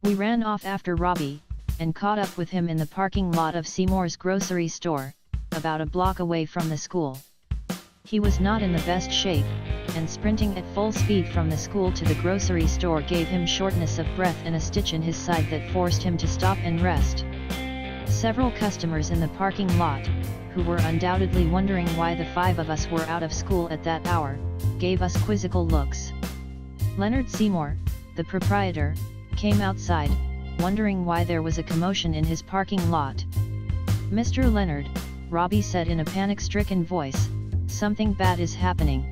We ran off after Robbie, and caught up with him in the parking lot of Seymour's grocery store, about a block away from the school. He was not in the best shape, and sprinting at full speed from the school to the grocery store gave him shortness of breath and a stitch in his side that forced him to stop and rest. Several customers in the parking lot, who were undoubtedly wondering why the 5 of us were out of school at that hour, gave us quizzical looks. Leonard Seymour, the proprietor, came outside, wondering why there was a commotion in his parking lot. "Mr. Leonard," Robbie said in a panic-stricken voice, "something bad is happening.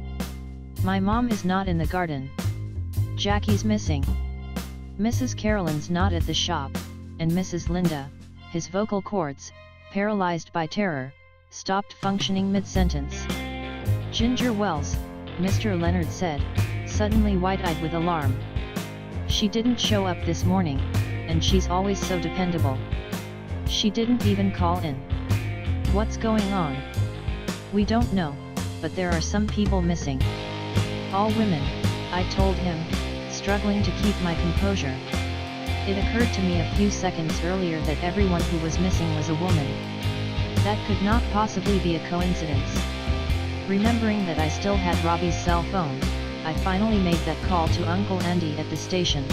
My mom is not in the garden. Jackie's missing. Mrs. Carolyn's not at the shop, and Mrs. Linda," his vocal cords, paralyzed by terror, stopped functioning mid-sentence. "Ginger Wells," Mr. Leonard said, suddenly wide-eyed with alarm. "She didn't show up this morning, and she's always so dependable. She didn't even call in. What's going on?" "We don't know, but there are some people missing. All women," I told him, struggling to keep my composure. It occurred to me a few seconds earlier that everyone who was missing was a woman. That could not possibly be a coincidence. Remembering that I still had Robbie's cell phone, I finally made that call to Uncle Andy at the station.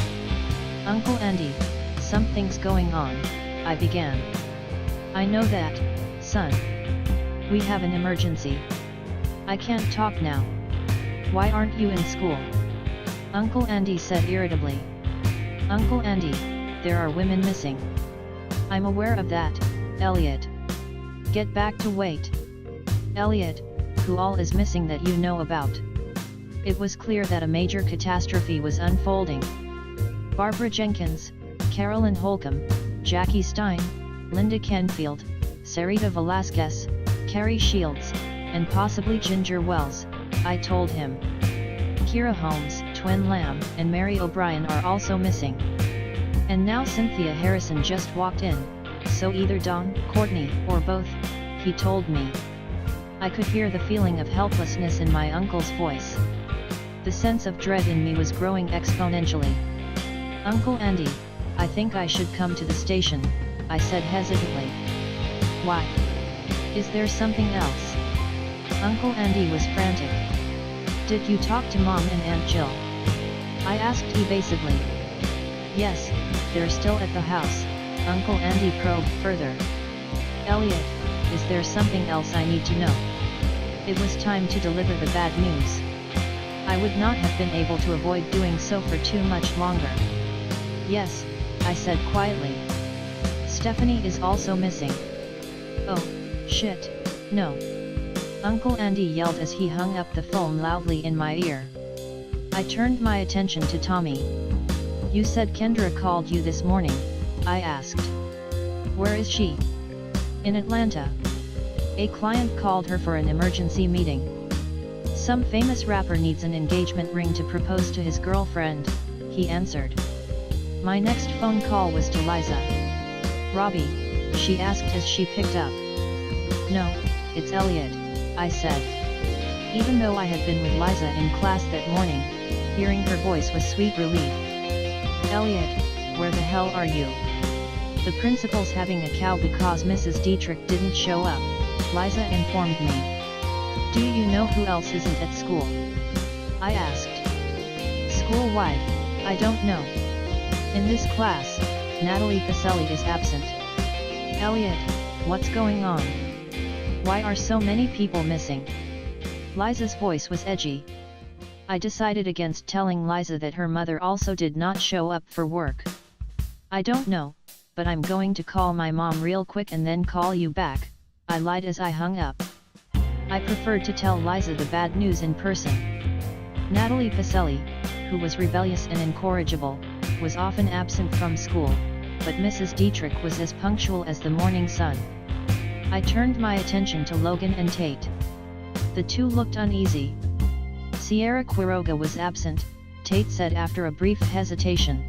"Uncle Andy, something's going on," I began. "I know that, son. We have an emergency. I can't talk now. Why aren't you in school?" Uncle Andy said irritably. "Uncle Andy, there are women missing." "I'm aware of that, Elliot. Get back to wait." "Elliot, who all is missing that you know about?" It was clear that a major catastrophe was unfolding. Barbara Jenkins, Carolyn Holcomb, Jackie Stein, Linda Kenfield, Sarita Velasquez, Carrie Shields, and possibly Ginger Wells, I told him. Kira Holmes, Twin Lamb, and Mary O'Brien are also missing. And now Cynthia Harrison just walked in, so either Dawn, Courtney, or both, he told me. I could hear the feeling of helplessness in my uncle's voice. The sense of dread in me was growing exponentially. "Uncle Andy, I think I should come to the station," I said hesitantly. "Why? Is there something else?" Uncle Andy was frantic. "Did you talk to Mom and Aunt Jill?" I asked evasively. "Yes, they're still at the house," Uncle Andy probed further. "Elliot, is there something else I need to know?" It was time to deliver the bad news. I would not have been able to avoid doing so for too much longer. "Yes," I said quietly. "Stephanie is also missing." "Oh, shit, no." Uncle Andy yelled as he hung up the phone loudly in my ear. I turned my attention to Tommy. "You said Kendra called you this morning," I asked. "Where is she?" "In Atlanta. A client called her for an emergency meeting. Some famous rapper needs an engagement ring to propose to his girlfriend," he answered. My next phone call was to Liza. "Robbie?" she asked as she picked up. "No, it's Elliot," I said. Even though I had been with Liza in class that morning, hearing her voice was sweet relief. "Elliot, where the hell are you?" "The principal's having a cow because Mrs. Dietrich didn't show up," Liza informed me. "Do you know who else isn't at school?" I asked. "School-wide, I don't know. In this class, Natalie Pacelli is absent." "Elliot, what's going on? Why are so many people missing?" Liza's voice was edgy. I decided against telling Liza that her mother also did not show up for work. "I don't know, but I'm going to call my mom real quick and then call you back," I lied as I hung up. I preferred to tell Liza the bad news in person. Natalie Pacelli, who was rebellious and incorrigible, was often absent from school, but Mrs. Dietrich was as punctual as the morning sun. I turned my attention to Logan and Tate. The two looked uneasy. "Sierra Quiroga was absent," Tate said after a brief hesitation.